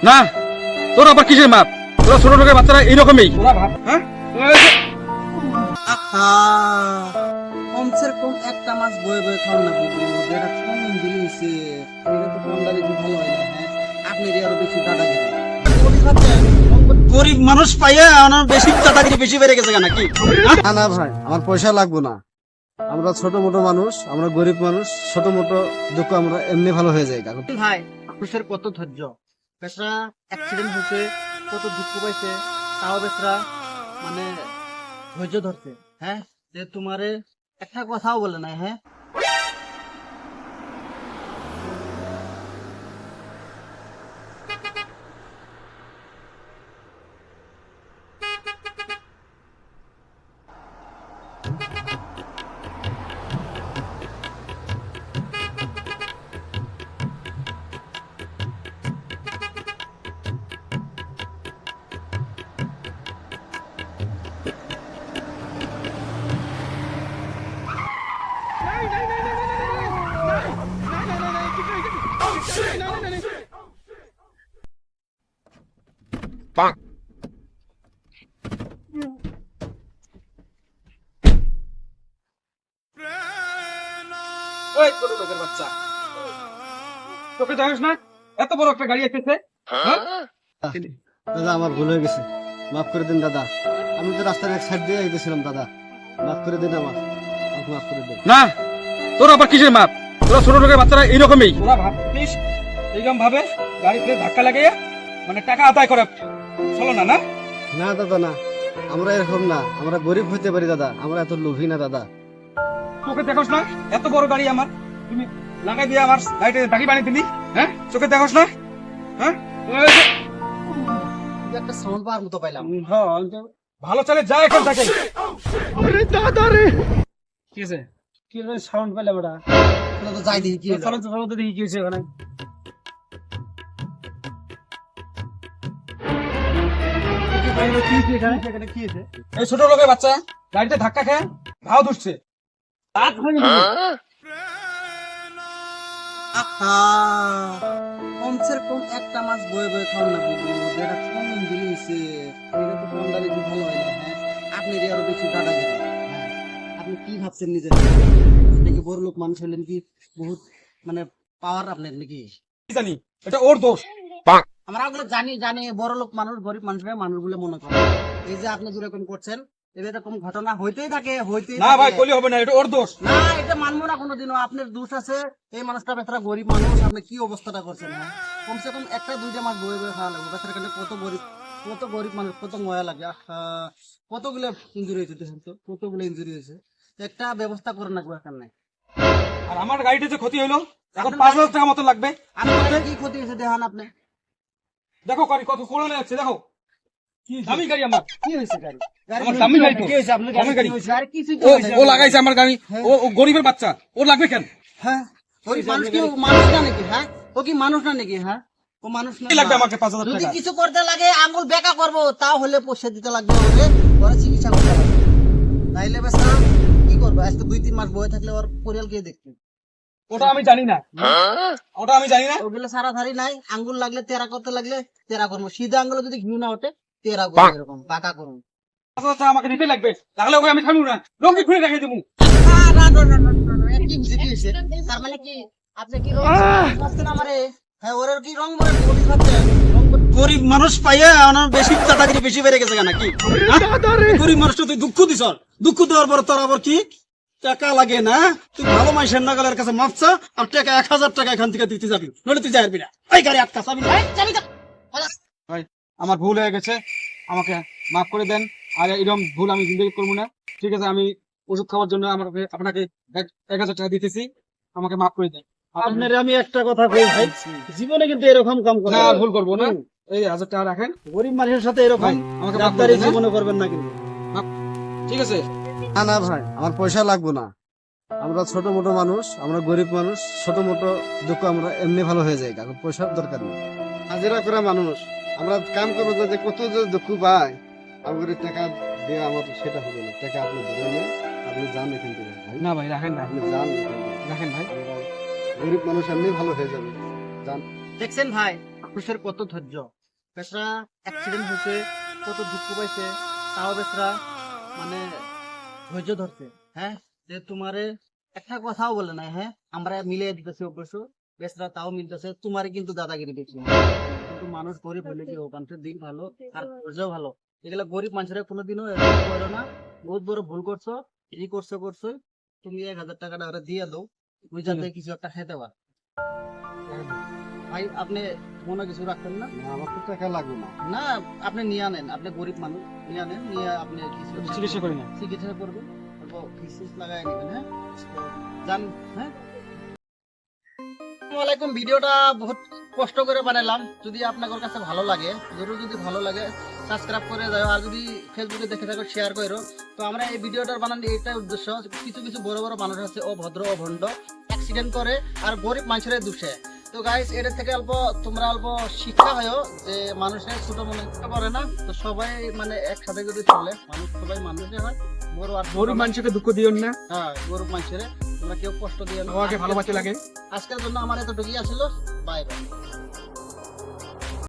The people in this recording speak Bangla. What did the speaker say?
না, তোর আবার কিসের মাপ? তোরা ছোট লোকের বাচ্চারা এইরকমই। তোরা ভাব, হ্যাঁ? কমসে কম একটা মাছ বয়ে বয়ে খাও না বুবু, যেটা কম ইঞ্জিন হয়েছে এটা তো কমদারি ভালো হয় না। হ্যাঁ, আপনি আরো বেশি দাদাগিরি গরিব মানুষ পাইয়া আমার বেশি দাদাগিরি বেশি বেড়ে গেছে নাকি? না না ভাই, আমার পয়সা লাগবে না। আমরা ছোট মোটো মানুষ, আমরা গরিব মানুষ, ছোট মোটো দুঃখ আমরা এমনি ভালো হয়ে যায়। ভাই মানুষের কত ধৈর্য, বেচারা অ্যাক্সিডেন্ট হয়েছে, কত দুঃখ পাইছে, তাও বেচারা মানে ধৈর্য ধরছে। হ্যাঁ, যে তোমারে একটা কথাও বলে নাই। হ্যাঁ, ওই ছোট লোকের বাচ্চা, তোকে জানিস না এত বড় একটা গাড়ি এসেছে? হ্যাঁ? দাদা আমার ভুল হয়ে গেছে, মাফ করে দিন দাদা। আমি তো রাস্তার এক সাইড দিয়ে আইতেছিলাম দাদা, মাফ করে দিন আমাকে মাফ করে দিন। না, তোর আবার কিসের মাপ? তোরা ছোট লোকের বাচ্চারা এইরকমই। তোরা ভাবছিস এইরকম ভাবে গাড়িতে ধাক্কা লাগিয়ে মানে টাকা আদায় করে চলো না? না না দাদা না, আমরা এরকম না, আমরা গরিব হইতে পারি দাদা, আমরা এত লোভী না দাদা। চোখে দেখোস না এত বড় গাড়ি আমার, তুমি লাগাই দিয়ে আমার গাড়িতে দাগি বানিয়ে দিলি? হ্যাঁ, চোখে দেখোস না? হ্যাঁ, একটা সাউন্ড পাওয়ার মতো পাইলাম। ভালো চলে যা এখন থাকে। কি আছে? কি সাউন্ড পেলাম ওটা? তো যাই দেখি কি হলো। চলো চলো তো দেখি কি হয়েছে ওখানে। এখানে কি হয়েছে? এই ছোট লোকের বাচ্চা গাড়িতে ধাক্কা খেয়ে ভাও ধরছে। কমসে কম একটা মাছ বয়ে বয়ে খাও না বুবু, যেটা কম ইঞ্জিন হয়েছে এটা তো কমদারি ভালো হয় না। হ্যাঁ, আপনি আরো বেশি দাদাগিরি। হ্যাঁ, আপনি কি ভাবছেন নিজের? আপনি কি বড় লোক মানুষ হলেন কি বহুত মানে পাওয়ার আপনার নাকি? জানি এটা ওর দোষ। আমরা ওগুলো জানি জানি, বড় লোক মানুষ গরিব মানুষরা মানুষ বলে মনে করে। এই যে আপনি যেরকম করছেন এরকম ঘটনা হইতেই থাকে না ভাই, কলি হবে না, এটা ওর দোষ। না, এটা মানবো না কোনোদিনও। আপনার দোষ আছে, এই মানুষটা বেচারা গরিব মানুষ, আপনি কি অবস্থাটা করছেন? হ্যাঁ, কমসে কম একটা দুইটা মাস বয়ে বয়ে খাওয়া লাগবে বেচারা, কেন কত গরিব মানুষ, কত ময়া লাগে। কতগুলো ইঞ্জুরি হয়েছে দেখেন তো, কতগুলো ইঞ্জুরি হয়েছে। একটা ব্যবস্থা করে রাখবো এখানে। আর আমার গাড়িতে যে ক্ষতি হলো এখন 5,000 টাকা মতো লাগবে। আপনার কি ক্ষতি হয়েছে দেখান আপনি। দেখো গাড়ি কত কোড়ানো যাচ্ছে, দেখো কি দামি গাড়ি আমার। কি হয়েছে গাড়ি? আমার দামি গাড়ি তো। কি হয়েছে আপনার দামি গাড়ি। গাড়ি কিছুই তো ও হয়নি। ও লাগাইছে আমার গাড়ি। ও গরিবের বাচ্চা, ওর লাগবে কেন? হ্যাঁ, ওই মানুষ কি মানুষ না নাকি? হ্যাঁ, ও কি মানুষ না নাকি? হ্যাঁ, ও মানুষ না। কি লাগবে আমাকে 5,000 যদি টাকা? কিছু করতে লাগে আঙ্গুল বেকা করবো, তাও হলে পয়সা দিতে লাগবে, ওরে ওরা চিকিৎসা করতে লাগবে। তাইলে বেশ কি করবো? আজকে 2-3 মাস বয়ে থাকলে ওর পরিয়াল কে দেখবে? ওটা আমি জানি না, ওটা আমি জানি না। ওগুলো সারা ধারি নাই, আঙ্গুল লাগলে তেরা করতে লাগলে তেরা করবো, সিধা আঙ্গুল যদি ঘিউ না ওঠে তেরা করবো, এরকম বাঁকা করবো। 5,000 টাকা আমাকে দিতে লাগবে, তাহলে ওকে আমি থামবো না, রঙে খুলে রেখে দেবো। কি হয়েছে, কি হয়েছে? তার মানে কি আপনি কি রং করছেন আমারে? হ্যাঁ, ওর কি রং বলে গরিব মানুষ পাইয়া আমার বেশি দাদাগিরি বেশি বেড়ে গেছে নাকি? গরিব মানুষটা তুই দুঃখ দিছ, দুঃখ দেওয়ার পর তোর আবার কি টাকা লাগে না? তুই ভালো মানুষের নাগালের কাছে মাপছা আর টাকা 1,000 টাকা এখান থেকে দিতে যাবি, নইলে তুই যাবি না। এই গাড়ি আটকা চাবি না। ভাই আমার ভুল হয়ে গেছে, আমাকে মাফ করে দেন। আর এরকম ভুল আমি জিন্দগি করবো না। ঠিক আছে, আমি ওষুধ খাওয়ার জন্য আপনাকে 1,000 টাকা দিতেছি, আমাকে মাফ করে দেন। আপনার আমি একটা কথা কই ভাই, জীবনে কিন্তু এরকম কাম করে না, ভুল করবো না। এই 1,000 টাকা রাখেন। গরিব মানুষের সাথে এরকম ভাই, আমাকে মাফ করে ডাক্তারি দেন, জীবনে করবেন না কিন্তু। ঠিক আছে? না না ভাই, আমার পয়সা লাগবে না। আমরা ছোট মোটো মানুষ, আমরা গরিব মানুষ, ছোট মোটো দুঃখ আমরা এমনি ভালো হয়ে যায়, কারণ পয়সার দরকার নেই। হাজিরা করা মানুষ, আমরা কাম করবো যে কত যে দুঃখ পাই, আমাদের টাকা দিয়ে আমার সেটা হবে না। টাকা আপনি ধরে নেন, আপনি যান এখান থেকে ভাই। না ভাই, রাখেন না, আপনি যান এখান থেকে। রাখেন ভাই। গরিব মানুষ এমনি ভালো হয়ে যাবে, যান। দেখছেন ভাই, মানুষের কত ধৈর্য, বেচারা অ্যাক্সিডেন্ট হয়েছে, কত দুঃখ পাইছে, তাও বেচারা মানে ধৈর্য ধরছে। হ্যাঁ, যে তোমারে একটা কথাও বলে না, হ্যাঁ আমরা মিলিয়ে দিতেছি অবশ্য, বেচারা তাও মিলতেছে, তোমারে কিন্তু দাদাগিরি দেখছি। কিন্তু মানুষ গরিব হলে কি হোক, মানুষের দিন ভালো আর ধৈর্য ভালো, এগুলা গরিব মানুষেরা কোনোদিনও এরকম করো না। বহুত বড় ভুল করছো, এই করছো, তুমি 1,000 টাকাটা ওরা দিয়ে দাও, ওই যাতে কিছু একটা খেতে পার। ভাই আপনি মনে কিছু রাখবেন না? আমার তো টাকা লাগবে না, না আপনি নিয়ে আনেন, আপনি গরিব মানুষ, নিয়ে আনেন, নিয়ে আপনি কিছু চিকিৎসা করি না। চিকিৎসা করবেন, অল্প ফিস লাগাই নেবেন। হ্যাঁ তো যান। হ্যাঁ, আসসালামু আলাইকুম। ভিডিওটা বহুত কষ্ট করে বানালাম, যদি আপনাদের কাছে ভালো লাগে, জরুর যদি ভালো লাগে সাবস্ক্রাইব করে যাও, আর যদি ফেসবুকে দেখে থাকো শেয়ার করো। তো আমরা এই ভিডিওটার বানানোর এইটাই উদ্দেশ্য, কিছু কিছু বড় বড় মানুষ আছে অভদ্র অভণ্ড, অ্যাক্সিডেন্ট করে আর গরিব মানুষের দুষে। তো গাইস এটা থেকে তোমরা অল্প শিক্ষা হয়ো যে মানুষের ছোট মনে করে না, তো সবাই মানে একসাথে যদি চলে, মানুষ সবাই মানুষই হয়, বড় আর ছোট গরিব না। মানুষকে দুঃখ দিও না, হ্যাঁ গরিব মানুষের তোমরা কেউ কষ্ট দিও না। সবাইকে ভালোবাসতে লাগে। আজকের জন্য আমার এতটুকুই আছিল, বাই বাই।